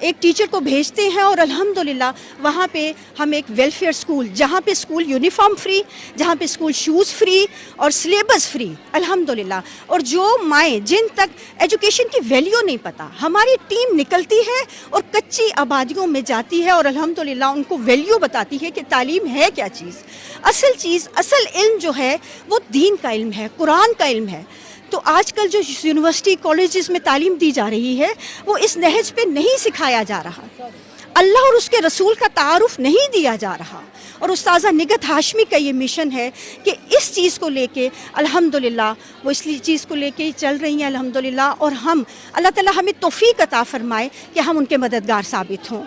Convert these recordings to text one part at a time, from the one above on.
ایک ٹیچر کو بھیجتے ہیں اور الحمدللہ وہاں پہ ہم ایک ویلفیئر اسکول، جہاں پہ اسکول یونیفارم فری، جہاں پہ اسکول شوز فری اور سلیبس فری الحمدللہ. اور جو مائیں جن تک ایجوکیشن کی ویلیو نہیں پتہ، ہماری ٹیم نکلتی ہے اور کچی آبادیوں میں جاتی ہے اور الحمدللہ ان کو ویلیو بتاتی ہے کہ تعلیم ہے کیا چیز. اصل علم جو ہے وہ دین کا علم ہے، قرآن کا علم ہے. تو آج کل جو یونیورسٹی کالجز میں تعلیم دی جا رہی ہے وہ اس نہج پہ نہیں سکھایا جا رہا، اللہ اور اس کے رسول کا تعارف نہیں دیا جا رہا. اور استاذہ نگہت ہاشمی کا یہ مشن ہے کہ اس چیز کو لے کے الحمدللہ وہ اس چیز کو لے کے چل رہی ہیں الحمدللہ. اور ہم اللہ تعالیٰ ہمیں توفیق عطا فرمائے کہ ہم ان کے مددگار ثابت ہوں.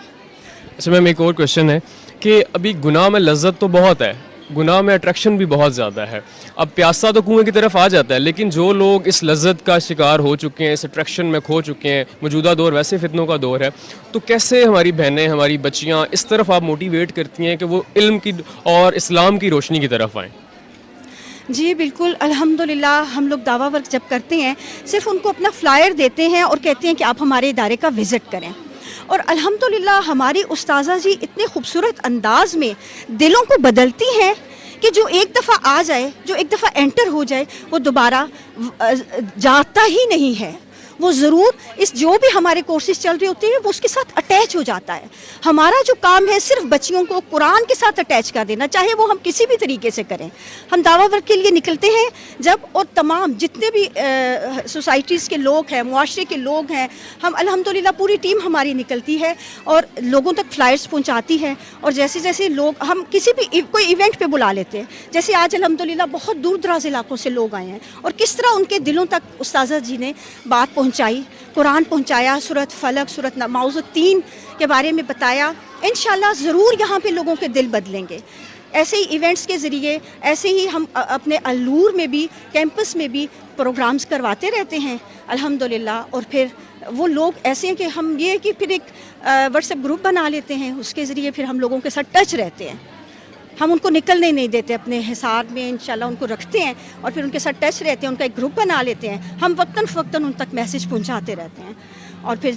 اچھا میم، ایک اور کویشچن ہے کہ ابھی گناہ میں لذت تو بہت ہے، گناہ میں اٹریکشن بھی بہت زیادہ ہے. اب پیاسا تو کنویں کی طرف آ جاتا ہے، لیکن جو لوگ اس لذت کا شکار ہو چکے ہیں، اس اٹریکشن میں کھو چکے ہیں، موجودہ دور ویسے فتنوں کا دور ہے، تو کیسے ہماری بہنیں، ہماری بچیاں اس طرف آپ موٹیویٹ کرتی ہیں کہ وہ علم کی اور اسلام کی روشنی کی طرف آئیں؟ جی بالکل الحمدللہ. ہم لوگ دعویٰ ورک جب کرتے ہیں صرف ان کو اپنا فلائر دیتے ہیں اور کہتے ہیں کہ آپ ہمارے ادارے کا وزٹ کریں. اور الحمدللہ ہماری استاذہ جی اتنے خوبصورت انداز میں دلوں کو بدلتی ہیں کہ جو ایک دفعہ آ جائے، جو ایک دفعہ انٹر ہو جائے، وہ دوبارہ جاتا ہی نہیں ہے. وہ ضرور جو بھی ہمارے کورسز چل رہے ہوتے ہیں وہ اس کے ساتھ اٹیچ ہو جاتا ہے. ہمارا جو کام ہے صرف بچیوں کو قرآن کے ساتھ اٹیچ کر دینا، چاہے وہ ہم کسی بھی طریقے سے کریں. ہم دعویٰ ورک کے لیے نکلتے ہیں جب، اور تمام جتنے بھی سوسائٹیز کے لوگ ہیں، معاشرے کے لوگ ہیں، ہم الحمدللہ پوری ٹیم ہماری نکلتی ہے اور لوگوں تک فلائرز پہنچاتی ہے. اور جیسے جیسے لوگ، ہم کسی بھی کوئی ایونٹ پہ بلا لیتے ہیں، جیسے آج الحمدللہ بہت دور دراز علاقوں سے لوگ آئے ہیں اور کس طرح ان کے دلوں تک استاذہ جی نے بات پہنچائی، قرآن پہنچایا، سورۃ فلق، سورۃ معوذتین کے بارے میں بتایا. انشاءاللہ ضرور یہاں پہ لوگوں کے دل بدلیں گے. ایسے ہی ایونٹس کے ذریعے، ایسے ہی ہم اپنے النور میں بھی، کیمپس میں بھی پروگرامز کرواتے رہتے ہیں الحمدللہ. اور پھر وہ لوگ ایسے ہیں کہ ہم یہ کہ پھر ایک واٹس ایپ گروپ بنا لیتے ہیں، اس کے ذریعے پھر ہم لوگوں کے ساتھ ٹچ رہتے ہیں. ہم ان کو نکلنے نہیں دیتے، اپنے حصار میں انشاءاللہ ان کو رکھتے ہیں اور پھر ان کے ساتھ ٹچ رہتے ہیں، ان کا ایک گروپ بنا لیتے ہیں. ہم وقتاً فوقتاً ان تک میسج پہنچاتے رہتے ہیں اور پھر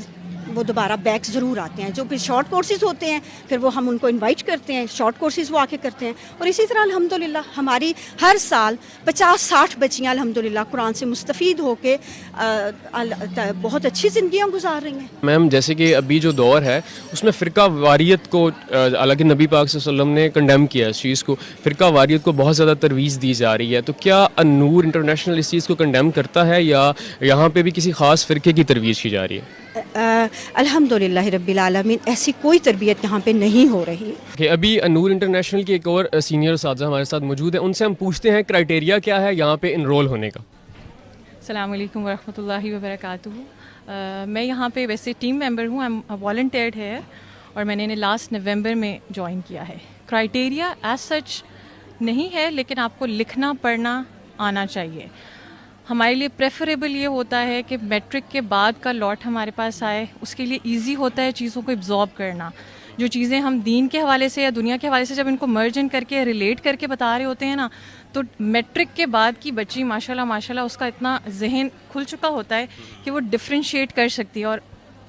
وہ دوبارہ بیک ضرور آتے ہیں. جو پھر شارٹ کورسز ہوتے ہیں پھر وہ ہم ان کو انوائٹ کرتے ہیں، شارٹ کورسز وہ آ کے کرتے ہیں. اور اسی طرح الحمدللہ ہماری ہر سال 50-60 بچیاں الحمدللہ قرآن سے مستفید ہو کے بہت اچھی زندگیاں گزار رہی ہیں. میم جیسے کہ ابھی جو دور ہے اس میں فرقہ واریت کو، حالانکہ نبی پاک صلی اللہ علیہ وسلم نے کنڈیم کیا اس چیز کو، فرقہ واریت کو بہت زیادہ ترویج دی جا رہی ہے، تو کیا النور انٹرنیشنل اس چیز کو کنڈیم کرتا ہے یا یہاں پہ بھی کسی خاص فرقے کی ترویج کی جا رہی ہے؟ الحمدللہ رب العالمین ایسی کوئی تربیت یہاں پہ نہیں ہو رہی. کہ ابھی نور انٹرنیشنل کے ایک اور سینئر اساتذہ ہمارے ساتھ موجود ہیں، ان سے ہم پوچھتے ہیں کرائیٹیریا کیا ہے یہاں پہ انرول ہونے کا. السلام علیکم ورحمۃ اللہ وبرکاتہ. میں یہاں پہ ویسے ٹیم ممبر ہوں، ایم والنٹیئرڈ ہے اور میں نے لاسٹ نومبر میں جوائن کیا ہے. کرائیٹیریا ایز سچ نہیں ہے، لیکن آپ کو لکھنا پڑھنا آنا چاہیے. ہمارے لیے پریفریبل یہ ہوتا ہے کہ میٹرک کے بعد کا لاٹ ہمارے پاس آئے، اس کے لیے ایزی ہوتا ہے چیزوں کو ایبزارب کرنا. جو چیزیں ہم دین کے حوالے سے یا دنیا کے حوالے سے جب ان کو مرجن کر کے ریلیٹ کر کے بتا رہے ہوتے ہیں نا، تو میٹرک کے بعد کی بچی ماشاءاللہ اس کا اتنا ذہن کھل چکا ہوتا ہے کہ وہ ڈفرینشیٹ کر سکتی ہے. اور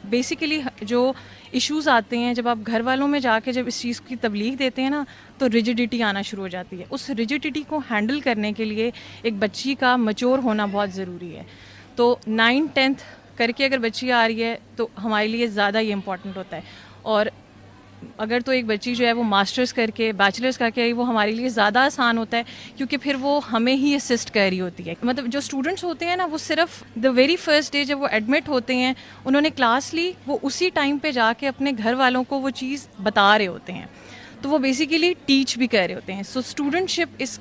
بیسیکلی جو ایشوز آتے ہیں جب آپ گھر والوں میں جا کے جب اس چیز کی تبلیغ دیتے ہیں نا، تو ریجیڈیٹی آنا شروع ہو جاتی ہے. اس ریجیڈیٹی کو ہینڈل کرنے کے لیے ایک بچی کا میچور ہونا بہت ضروری ہے. تو 9th-10th کر کے اگر بچی آ رہی ہے تو ہمارے لیے زیادہ یہ امپورٹنٹ ہوتا ہے. اور اگر تو ایک بچی جو ہے وہ ماسٹرز کر کے بیچلرز کر کے آئی، وہ ہمارے لیے زیادہ آسان ہوتا ہے کیونکہ پھر وہ ہمیں ہی اسسٹ کر رہی ہوتی ہے. مطلب جو اسٹوڈنٹس ہوتے ہیں نا، وہ صرف دا ویری فرسٹ ڈے جب وہ ایڈمٹ ہوتے ہیں، انہوں نے کلاس لی، وہ اسی ٹائم پہ جا کے اپنے گھر والوں کو وہ چیز بتا رہے ہوتے ہیں، تو وہ بیسیکلی ٹیچ بھی کر رہے ہوتے ہیں. سو اسٹوڈنٹ شپ اس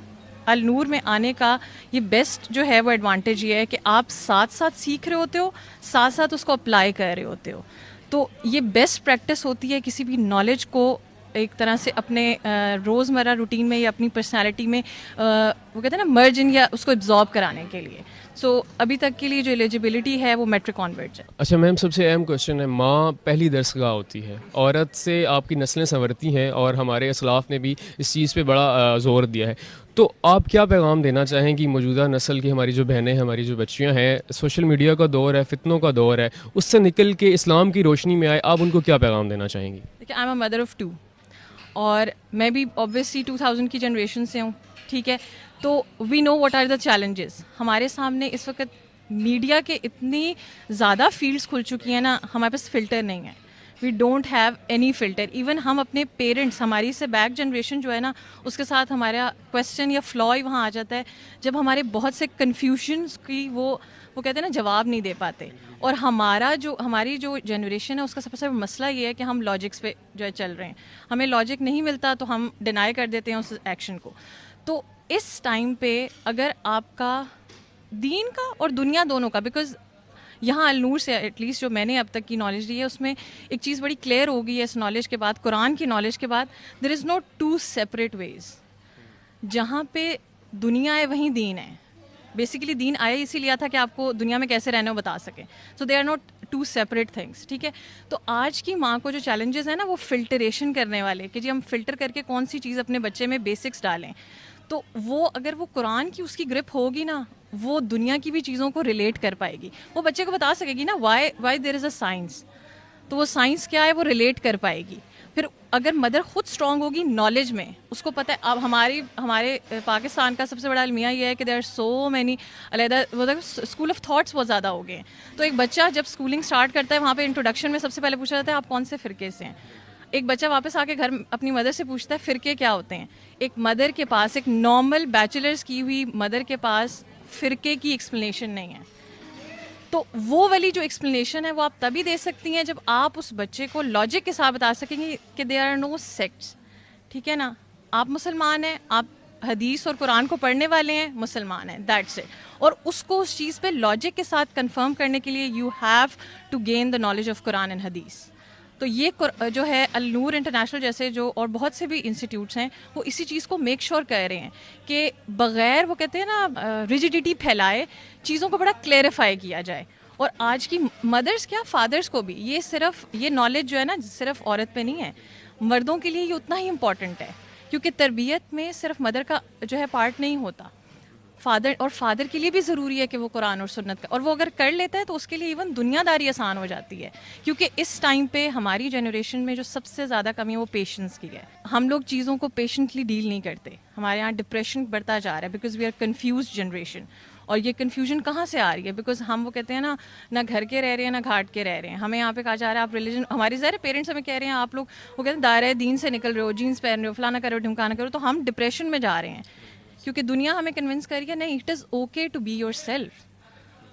النور میں آنے کا یہ بیسٹ جو ہے وہ ایڈوانٹیج یہ ہے کہ آپ ساتھ ساتھ سیکھ رہے ہوتے ہو، ساتھ ساتھ اس کو اپلائی کر رہے ہوتے ہو. تو یہ بیسٹ پریکٹس ہوتی ہے کسی بھی نالج کو ایک طرح سے اپنے روزمرہ روٹین میں یا اپنی پرسنالٹی میں وہ کہتے ہیں نا مرجن یا اس کو ایبزارب کرانے کے لیے. سو ابھی تک کے لیے جو ایلیجبلٹی ہے وہ میٹرک آنورڈ ہے. اچھا میم، سب سے اہم کوشچن ہے، ماں پہلی درسگاہ ہوتی ہے، عورت سے آپ کی نسلیں سنورتی ہیں اور ہمارے اسلاف نے بھی اس چیز پہ بڑا زور دیا ہے. تو آپ کیا پیغام دینا چاہیں کہ موجودہ نسل کی ہماری جو بہنیں ہیں، ہماری جو بچیاں ہیں، سوشل میڈیا کا دور ہے، فتنوں کا دور ہے، اس سے نکل کے اسلام کی روشنی میں آئے، آپ ان کو کیا پیغام دینا چاہیں گی؟ دیکھیے، I am a mother of 2 اور میں بھی آبویسلی 2000 کی جنریشن سے ہوں، ٹھیک ہے. تو we know what are the challenges. ہمارے سامنے اس وقت میڈیا کے اتنی زیادہ فیلڈس کھل چکی ہیں نا، ہمارے پاس فلٹر نہیں ہے. We don't have any filter. Even ہم اپنے پیرنٹس، ہماری سے بیک جنریشن جو ہے نا، اس کے ساتھ ہمارا کویسچن یا فلا ہی وہاں آ جاتا ہے جب ہمارے بہت سے کنفیوژنس کی وہ کہتے ہیں نا جواب نہیں دے پاتے. اور ہماری جو جنریشن ہے اس کا سب سے بڑا مسئلہ یہ ہے کہ ہم لاجکس پہ جو ہے چل رہے ہیں. ہمیں لاجک نہیں ملتا تو ہم ڈینائی کر دیتے ہیں اس ایکشن کو. تو اس ٹائم پہ اگر آپ کا دین کا اور دنیا دونوں کا، بیکاز یہاں النور سے ایٹ لیسٹ جو میں نے اب تک کی نالج لی ہے اس میں ایک چیز بڑی کلیئر ہو گئی ہے اس نالج کے بعد، قرآن کی نالج کے بعد، دیر از نو ٹو سیپریٹ ویز. جہاں پہ دنیا ہے وہیں دین ہے. بیسیکلی دین آیا اسی لیے تھا کہ آپ کو دنیا میں کیسے رہنا ہو بتا سکیں. So they are not two separate things, ٹھیک ہے. تو آج کی ماں کو جو چیلنجز ہیں نا وہ فلٹریشن کرنے والے، کہ جی ہم فلٹر کر کے کون سی چیز اپنے بچے میں بیسکس ڈالیں. تو وہ اگر وہ قرآن کی اس کی گرپ ہوگی نا، وہ دنیا کی بھی چیزوں کو ریلیٹ کر پائے گی. وہ بچے کو بتا سکے گی نا why there is a science. تو وہ سائنس کیا ہے وہ ریلیٹ کر پائے گی. پھر اگر مدر خود اسٹرانگ ہوگی نالج میں، اس کو پتہ ہے. اب ہمارے پاکستان کا سب سے بڑا المیہ یہ ہے کہ دیر آر سو مینی علیحدہ اسکول آف تھاٹس بہت زیادہ ہو گئے ہیں. تو ایک بچہ جب اسکولنگ اسٹارٹ کرتا ہے وہاں پہ انٹروڈکشن میں سب سے پہلے پوچھا جاتا ہے آپ کون سے فرقے سے ہیں. ایک بچہ واپس آ کے گھر اپنی مدر سے پوچھتا ہے فرقے کیا ہوتے ہیں. ایک مدر کے پاس، ایک نارمل بیچلرز کی ہوئی مدر کے پاس فرقے کی ایکسپلینیشن نہیں ہے. تو وہ والی جو ایکسپلینیشن ہے وہ آپ تبھی دے سکتی ہیں جب آپ اس بچے کو لاجک کے ساتھ بتا سکیں گے کہ دیر آر نو سیکٹس. ٹھیک ہے نا، آپ مسلمان ہیں، آپ حدیث اور قرآن کو پڑھنے والے ہیں، مسلمان ہیں، دیٹس اٹ. اور اس کو اس چیز پہ لاجک کے ساتھ کنفرم کرنے کے لیے you have to gain the knowledge of Quran and Hadith. تو یہ جو ہے النور انٹرنیشنل جیسے جو اور بہت سے بھی انسٹیٹیوٹس ہیں وہ اسی چیز کو میک شور کر رہے ہیں کہ بغیر وہ کہتے ہیں نا ریجیڈیٹی پھیلائے چیزوں کو بڑا کلیریفائی کیا جائے. اور آج کی مدرس کیا فادرس کو بھی یہ نالج جو ہے نا صرف عورت پہ نہیں ہے، مردوں کے لیے یہ اتنا ہی امپورٹنٹ ہے. کیونکہ تربیت میں صرف مدر کا جو ہے پارٹ نہیں ہوتا، فادر کے لیے بھی ضروری ہے کہ وہ قرآن اور سنت کا، اور وہ اگر کر لیتا ہے تو اس کے لیے ایون دنیا داری آسان ہو جاتی ہے. کیونکہ اس ٹائم پہ ہماری جنریشن میں جو سب سے زیادہ کمی ہے وہ پیشنس کی ہے. ہم لوگ چیزوں کو پیشنٹلی ڈیل نہیں کرتے. ہمارے یہاں ڈپریشن بڑھتا جا رہا ہے because we are confused generation. اور یہ کنفیوژن کہاں سے آ رہی ہے؟ بیکاز ہم وہ کہتے ہیں نا، نہ گھر کے رہ رہے ہیں نہ گھاٹ کے رہ رہے ہیں. ہمیں یہاں پہ کہا جا رہا ہے آپ ریلیجن، ہماری ظاہر پیرنٹس ہمیں کہہ رہے ہیں آپ لوگ وہ کہتے ہیں دائرۂ دین سے نکل رہے ہو، جینس پہن رہے ہو، فلانا کرو ڈھمکانا کرو. تو ہم ڈپریشن میں جا رہے ہیں کیونکہ دنیا ہمیں کنونس کر رہی ہے نہیں، it is okay to be yourself.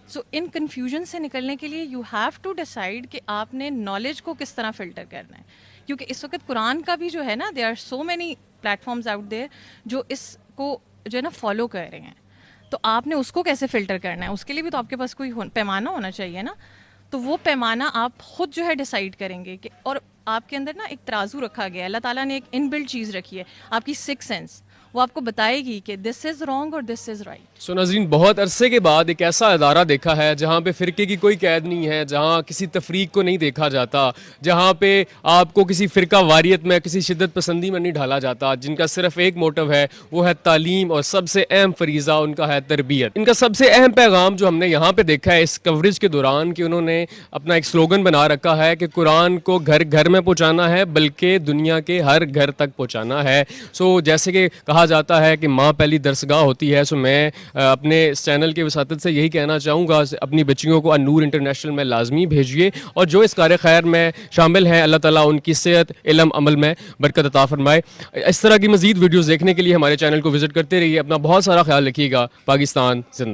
So ان کنفیوژن سے نکلنے کے لیے یو ہیو ٹو ڈیسائڈ کہ آپ نے نالج کو کس طرح فلٹر کرنا ہے. کیونکہ اس وقت قرآن کا بھی جو ہے نا، they are so many platforms out there جو اس کو جو ہے نا فالو کر رہے ہیں. تو آپ نے اس کو کیسے فلٹر کرنا ہے، اس کے لیے بھی تو آپ کے پاس کوئی پیمانہ ہونا چاہیے نا. تو وہ پیمانہ آپ خود جو ہے ڈیسائیڈ کریں گے کہ، اور آپ کے اندر نا ایک ترازو رکھا گیا ہے، اللہ تعالیٰ نے ایک ان بلٹ چیز رکھی ہے، آپ کی سکس سینس، وہ آپ کو بتائے گی کہ دس از رانگ اور دس از رائٹ. سو ناظرین، بہت عرصے کے بعد ایک ایسا ادارہ دیکھا ہے جہاں پہ فرقے کی کوئی قید نہیں ہے، جہاں کسی تفریق کو نہیں دیکھا جاتا، جہاں پہ آپ کو کسی فرقہ واریت میں، کسی شدت پسندی میں نہیں ڈھالا جاتا، جن کا صرف ایک موٹو ہے، وہ ہے تعلیم، اور سب سے اہم فریضہ ان کا ہے تربیت. ان کا سب سے اہم پیغام جو ہم نے یہاں پہ دیکھا ہے اس کوریج کے دوران، کہ انہوں نے اپنا ایک سلوگن بنا رکھا ہے کہ قرآن کو گھر گھر میں پہنچانا ہے، بلکہ دنیا کے ہر گھر تک پہنچانا ہے. سو جیسے کہ کہا جاتا ہے کہ ماں پہلی درسگاہ ہوتی ہے، سو میں اپنے اس چینل کے وساطت سے یہی کہنا چاہوں گا، اپنی بچیوں کو النور انٹرنیشنل میں لازمی بھیجیے، اور جو اس کار خیر میں شامل ہیں اللہ تعالیٰ ان کی صحت، علم، عمل میں برکت عطا فرمائے. اس طرح کی مزید ویڈیوز دیکھنے کے لیے ہمارے چینل کو وزٹ کرتے رہیے. اپنا بہت سارا خیال رکھیے گا. پاکستان زندہ.